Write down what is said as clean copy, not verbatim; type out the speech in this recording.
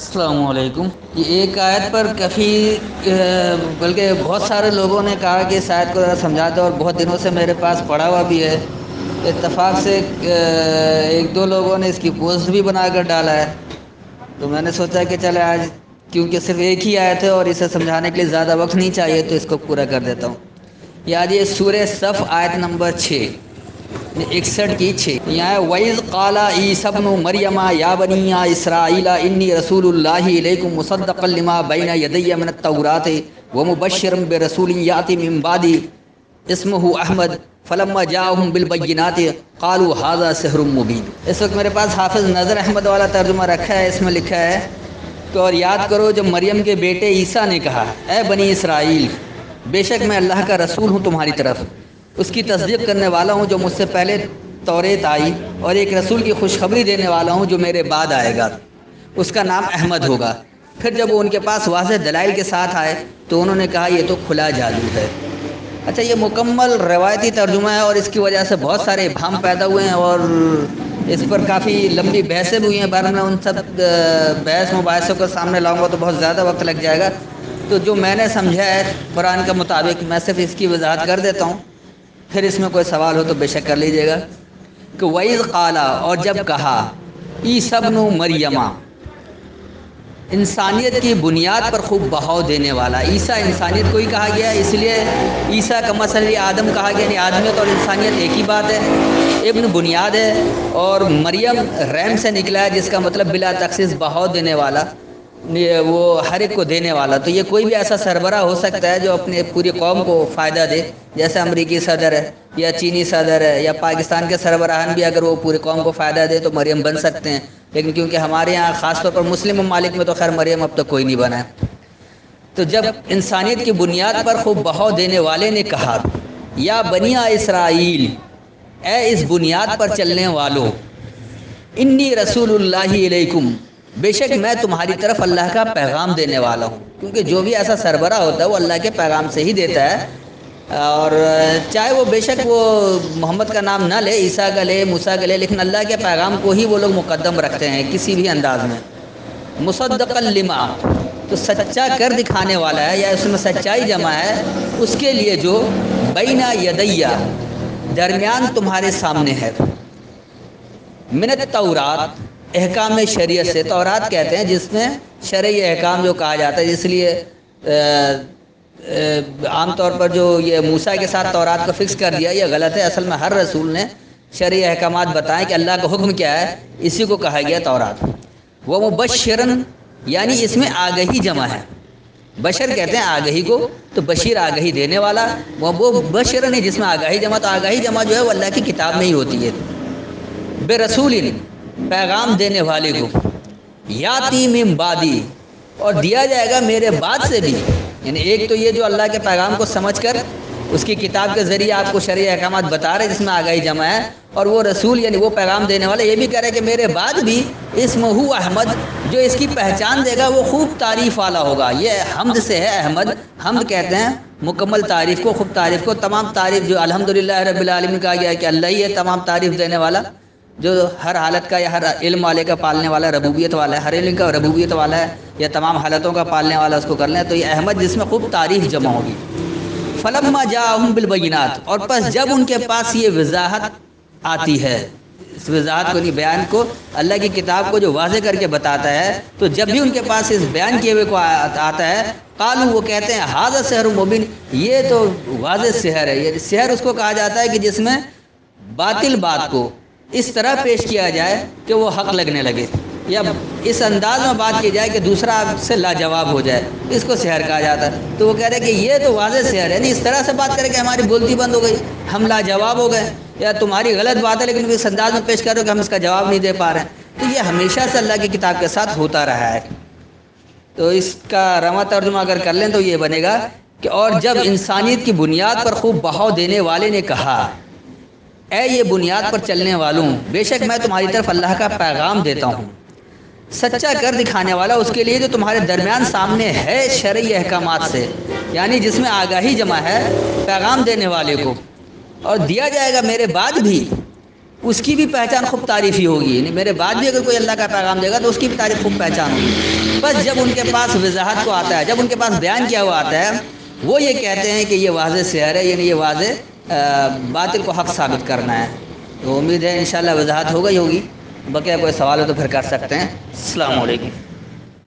السلام علیکم۔ یہ ایک آیت پر کافی بلکہ بہت سارے لوگوں نے کہا کہ اس آیت کو ذرا سمجھا دو، اور بہت دنوں سے میرے پاس پڑھا ہوا بھی ہے۔ اتفاق سے ایک دو لوگوں نے اس کی پوسٹ بھی بنا کر ڈالا ہے، تو میں نے سوچا کہ چلے آج کیونکہ صرف ایک ہی آیت ہے اور اسے سمجھانے کے لیے زیادہ وقت نہیں چاہیے، تو اس کو پورا کر دیتا ہوں۔ یاد یہ سورہ صف آیت نمبر 6 61 کی 6 یہاں ہے وَإِذْ قَالَ عِيسَى ابْنُ مَرْيَمَ يَا بَنِي إِسْرَائِيلَ إِنِّي رَسُولُ اللَّهِ إِلَيْكُمْ مُصَدِّقًا لِمَا بَيْنَ يَدَيَّ مِنَ التَّوْرَاةِ وَمُبَشِّرًا بِرَسُولٍ يَأْتِي مِن بَعْدِي اسمه احمد فلما جاءهم بالبينات قالوا هذا سحر مبين۔ اس وقت میرے پاس حافظ نظر احمد والا ترجمہ رکھا ہے، اس میں لکھا ہے کہ اور یاد کرو جب مریم کے بیٹے عیسیٰ نے کہا اے بنی اسرائیل، بے شک میں اللہ کا رسول ہوں تمہاری طرف، اس کی تصدیق کرنے والا ہوں جو مجھ سے پہلے توریت آئی، اور ایک رسول کی خوشخبری دینے والا ہوں جو میرے بعد آئے گا، اس کا نام احمد ہوگا۔ پھر جب وہ ان کے پاس واضح دلائل کے ساتھ آئے تو انہوں نے کہا یہ تو کھلا جادو ہے۔ اچھا، یہ مکمل روایتی ترجمہ ہے اور اس کی وجہ سے بہت سارے ابہام پیدا ہوئے ہیں اور اس پر کافی لمبی بحثیں بھی ہوئی ہیں۔ بارے میں ان سب بحث مباحثوں کو سامنے لاؤں گا تو بہت زیادہ وقت لگ جائے گا، تو جو میں نے سمجھا ہے قرآن کے مطابق میں صرف اس کی وضاحت کر دیتا ہوں، پھر اس میں کوئی سوال ہو تو بے شک کر لیجیے گا۔ کہ وَإِذْ قَالَ، اور جب کہا، عیسیٰ ابن مریم، انسانیت کی بنیاد پر خوب بہاؤ دینے والا۔ عیسیٰ انسانیت کو ہی کہا گیا، اس لیے عیسیٰ کا مثل آدم کہا گیا، یعنی آدمیت اور انسانیت ایک ہی بات ہے۔ ابن بنیاد ہے، اور مریم رحم سے نکلا ہے، جس کا مطلب بلا تخصیص بہاؤ دینے والا، وہ ہر ایک کو دینے والا۔ تو یہ کوئی بھی ایسا سربراہ ہو سکتا ہے جو اپنے پوری قوم کو فائدہ دے، جیسے امریکی صدر ہے یا چینی صدر ہے یا پاکستان کے سربراہان بھی اگر وہ پوری قوم کو فائدہ دے تو مریم بن سکتے ہیں، لیکن کیونکہ ہمارے یہاں خاص طور پر مسلم ممالک میں تو خیر مریم اب تک کوئی نہیں بنا ہے۔ تو جب انسانیت کی بنیاد پر خوب بہاؤ دینے والے نے کہا یا بنی اسرائیل، اے اس بنیاد پر چلنے والوں، انی رسول اللہ علیکم، بے شک میں تمہاری طرف اللہ کا پیغام دینے والا ہوں، کیونکہ جو بھی ایسا سربراہ ہوتا ہے وہ اللہ کے پیغام سے ہی دیتا ہے، اور چاہے وہ بے شک وہ محمد کا نام نہ لے، عیسیٰ کا لے، موسیٰ کا لے، لیکن اللہ کے پیغام کو ہی وہ لوگ مقدم رکھتے ہیں کسی بھی انداز میں۔ مصدقا لما، تو سچا کر دکھانے والا ہے، یا اس میں سچائی جمع ہے اس کے لیے جو بین یدیہ، درمیان تمہارے سامنے ہے، من التورات، احکام شریعت سے۔ تورات کہتے ہیں جس میں شرعی احکام جو کہا جاتا ہے، اس لیے عام طور پر جو یہ موسیٰ کے ساتھ تورات کو فکس کر دیا یہ غلط ہے۔ اصل میں ہر رسول نے شرعی احکامات بتائیں کہ اللہ کا حکم کیا ہے، اسی کو کہا گیا تورات۔ وہ مبشرن، یعنی اس میں آگہی جمع ہے، بشر کہتے ہیں آگہی کو، تو بشیر آگہی دینے والا، وہ بشرن ہے جس میں آگہی جمع، تو آگہی جمع جو ہے وہ اللہ کی کتاب میں ہی ہوتی ہے۔ برسول، پیغام دینے والے کو، یاتی من بعدی، اور دیا جائے گا میرے بعد سے بھی، یعنی ایک تو یہ جو اللہ کے پیغام کو سمجھ کر اس کی کتاب کے ذریعے آپ کو شرعی احکامات بتا رہے جس میں آگاہی جمع ہے، اور وہ رسول یعنی وہ پیغام دینے والا یہ بھی کہہ رہے کہ میرے بعد بھی اسمہ احمد، جو اس کی پہچان دے گا وہ خوب تعریف والا ہوگا۔ یہ حمد سے ہے، احمد حمد کہتے ہیں مکمل تعریف کو، خوب تعریف کو، تمام تعریف جو الحمدللہ رب العالمین کہا گیا ہے کہ اللہ ہی ہے تمام تعریف دینے والا، جو ہر حالت کا یا ہر علم والے کا پالنے والا، ربوبیت والا ہے، ہر علم کا ربوبیت والا ہے یا تمام حالتوں کا پالنے والا، اس کو کر لیں تو یہ احمد جس میں خوب تعریف جمع ہوگی۔ فلما جاءہم بالبینات، اور پس جب ان کے پاس یہ وضاحت آتی ہے، اس وضاحت کو، بیان کو، اللہ کی کتاب کو جو واضح کر کے بتاتا ہے، تو جب بھی ان کے پاس اس بیان کیے ہوئے کو آتا ہے، قالوا، وہ کہتے ہیں ھذا سحر مبین، یہ تو واضح سحر ہے۔ یہ سحر اس کو کہا جاتا ہے کہ جس میں باطل بات کو اس طرح پیش کیا جائے کہ وہ حق لگنے لگے، یا اس انداز میں بات کی جائے کہ دوسرا آپ سے لاجواب ہو جائے، اس کو سحر کہا جاتا ہے۔ تو وہ کہہ رہے کہ یہ تو واضح سحر ہے، نہیں اس طرح سے بات کرے کہ ہماری بولتی بند ہو گئی، ہم لاجواب ہو گئے، یا تمہاری غلط بات ہے لیکن اس انداز میں پیش کرو کہ ہم اس کا جواب نہیں دے پا رہے ہیں۔ تو یہ ہمیشہ سے اللہ کی کتاب کے ساتھ ہوتا رہا ہے۔ تو اس کا رواں ترجمہ اگر کر لیں تو یہ بنے گا کہ اور جب انسانیت کی بنیاد پر خوب بہاؤ دینے والے نے کہا اے یہ بنیاد پر چلنے والوں، بے شک میں تمہاری طرف اللہ کا پیغام دیتا ہوں، سچا کر دکھانے والا اس کے لیے جو تمہارے درمیان سامنے ہے شرعی احکامات سے، یعنی جس میں آگاہی جمع ہے پیغام دینے والے کو، اور دیا جائے گا میرے بعد بھی اس کی بھی پہچان خوب تعریفی ہوگی، یعنی میرے بعد بھی اگر کوئی اللہ کا پیغام دے گا تو اس کی بھی تعریف خوب پہچان ہوگی۔ بس جب ان کے پاس وضاحت کو آتا ہے، جب ان کے پاس بیان کیا ہوا آتا ہے، وہ یہ کہتے ہیں کہ یہ واضح سحر ہے، یعنی یہ واضح باطل کو حق ثابت کرنا ہے۔ تو امید ہے انشاءاللہ وضاحت ہوگی۔ بقیہ کوئی سوال ہو تو پھر کر سکتے ہیں۔ السلام علیکم۔